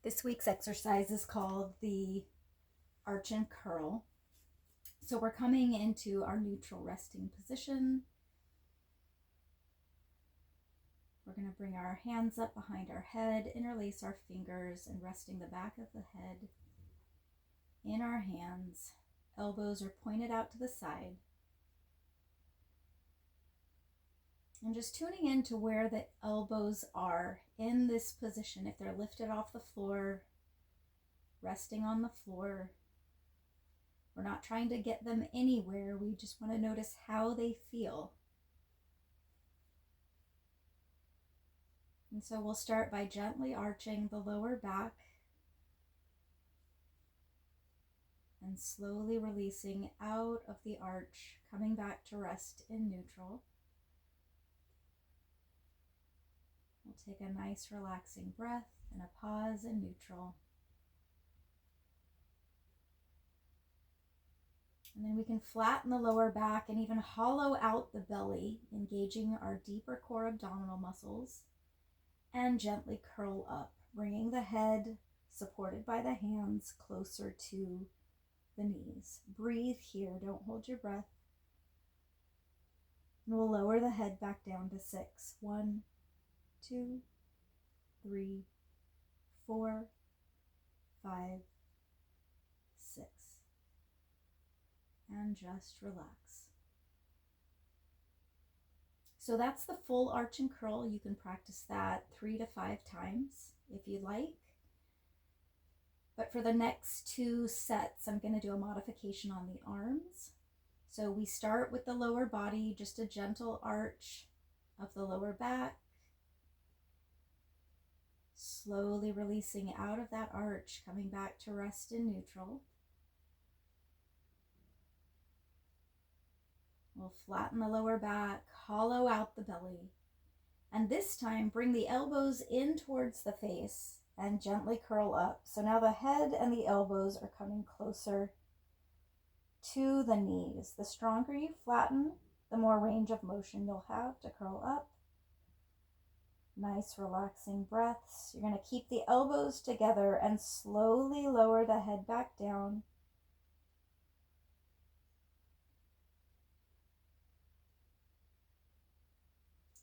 This week's exercise is called the arch and curl. So we're coming into our neutral resting position. We're going to bring our hands up behind our head, interlace our fingers, and resting the back of the head in our hands. Elbows are pointed out to the side. And just tuning into where the elbows are in this position. If they're lifted off the floor, resting on the floor. We're not trying to get them anywhere. We just want to notice how they feel. And so we'll start by gently arching the lower back and slowly releasing out of the arch, coming back to rest in neutral. We'll take a nice relaxing breath and a pause in neutral. And then we can flatten the lower back and even hollow out the belly, engaging our deeper core abdominal muscles, and gently curl up, bringing the head, supported by the hands, closer to the knees. Breathe here, don't hold your breath. And we'll lower the head back down to 6. 1, 2, 3, 4, 5, 6. And just relax. So that's the full arch and curl. You can practice that 3 to 5 times if you'd like. But for the next 2 sets, I'm going to do a modification on the arms. So we start with the lower body, just a gentle arch of the lower back. Slowly releasing out of that arch, coming back to rest in neutral. We'll flatten the lower back, hollow out the belly, and this time bring the elbows in towards the face and gently curl up. So now the head and the elbows are coming closer to the knees. The stronger you flatten, the more range of motion you'll have to curl up. Nice relaxing breaths. You're going to keep the elbows together and slowly lower the head back down.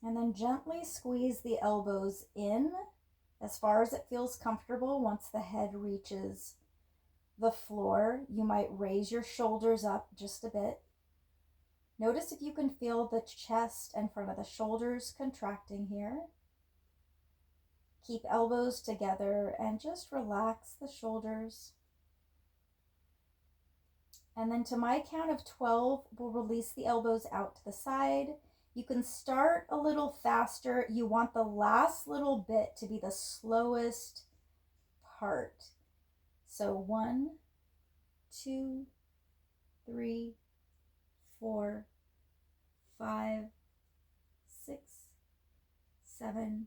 And then gently squeeze the elbows in as far as it feels comfortable. Once the head reaches the floor, you might raise your shoulders up just a bit. Notice if you can feel the chest and front of the shoulders contracting here. Keep elbows together and just relax the shoulders. And then to my count of 12, we'll release the elbows out to the side. You can start a little faster. You want the last little bit to be the slowest part. So 1, 2, 3, 4, 5, 6, 7,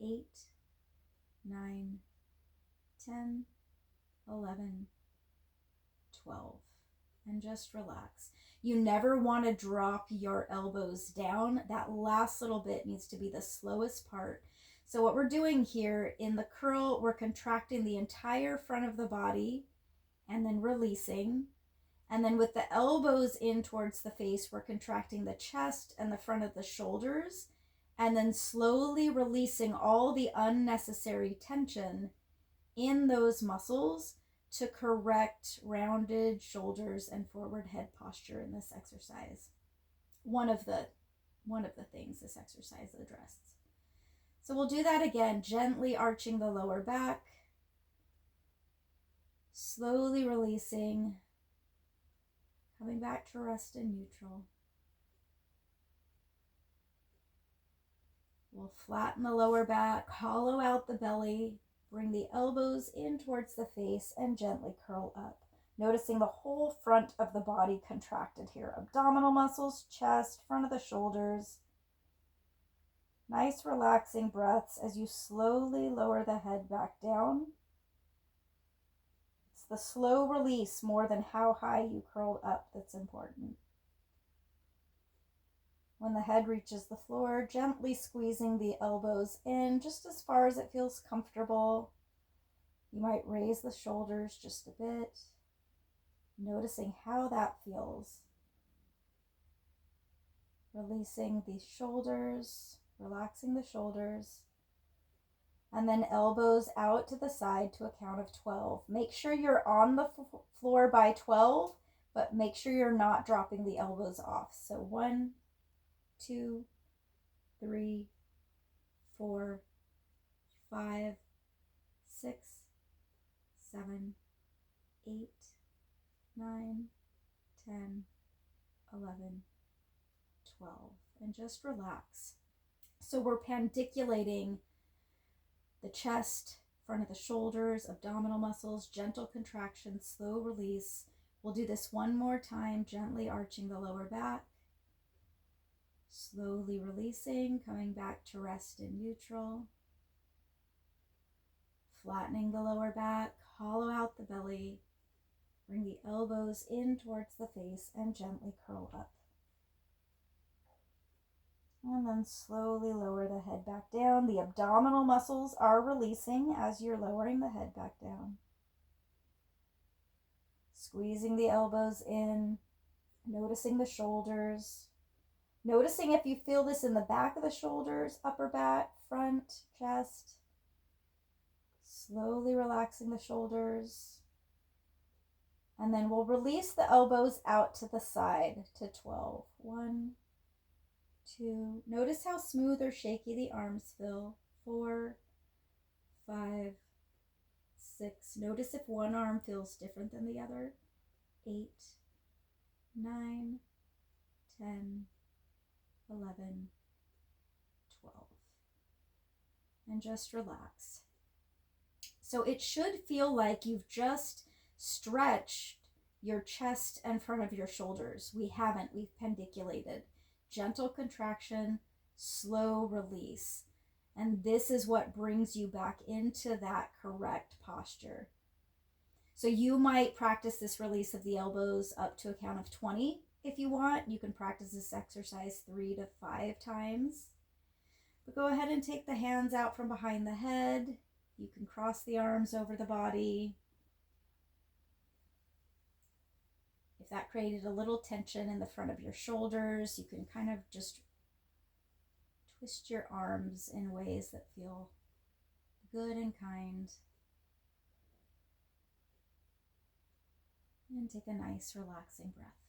8, 9, 10, 11, 12. And just relax. You never want to drop your elbows down. That last little bit needs to be the slowest part. So what we're doing here in the curl, we're contracting the entire front of the body and then releasing. And then with the elbows in towards the face, we're contracting the chest and the front of the shoulders, and then slowly releasing all the unnecessary tension in those muscles to correct rounded shoulders and forward head posture in this exercise. One of the things this exercise addresses. So we'll do that again, gently arching the lower back, slowly releasing, coming back to rest in neutral. We'll flatten the lower back, hollow out the belly, bring the elbows in towards the face and gently curl up. Noticing the whole front of the body contracted here. Abdominal muscles, chest, front of the shoulders. Nice relaxing breaths as you slowly lower the head back down. It's the slow release more than how high you curled up that's important. When the head reaches the floor, gently squeezing the elbows in just as far as it feels comfortable. You might raise the shoulders just a bit, noticing how that feels. Releasing the shoulders, relaxing the shoulders, and then elbows out to the side to a count of 12. Make sure you're on the floor by 12, but make sure you're not dropping the elbows off. So 1, 2, 3, 4, 5, 6, 7, 8, 9, 10, 11, 12. And just relax. So we're pandiculating the chest, front of the shoulders, abdominal muscles, gentle contraction, slow release. We'll do this one more time, gently arching the lower back, slowly releasing, coming back to rest in neutral, flattening the lower back, hollow out the belly, bring the elbows in towards the face and gently curl up. And then slowly lower the head back down. The abdominal muscles are releasing as you're lowering the head back down. Squeezing the elbows in, noticing the shoulders. Noticing if you feel this in the back of the shoulders, upper back, front, chest. Slowly relaxing the shoulders. And then we'll release the elbows out to the side to 12. 1, 2. Notice how smooth or shaky the arms feel. 4, 5, 6. Notice if one arm feels different than the other. 8, 9, 10, 11, 12. And just relax. So it should feel like you've just stretched your chest and front of your shoulders. We haven't. We've pendiculated. Gentle contraction, slow release. And this is what brings you back into that correct posture. So you might practice this release of the elbows up to a count of 20 if you want. You can practice this exercise 3 to 5 times. But go ahead and take the hands out from behind the head. You can cross the arms over the body. If that created a little tension in the front of your shoulders, you can kind of just twist your arms in ways that feel good and kind. And take a nice relaxing breath.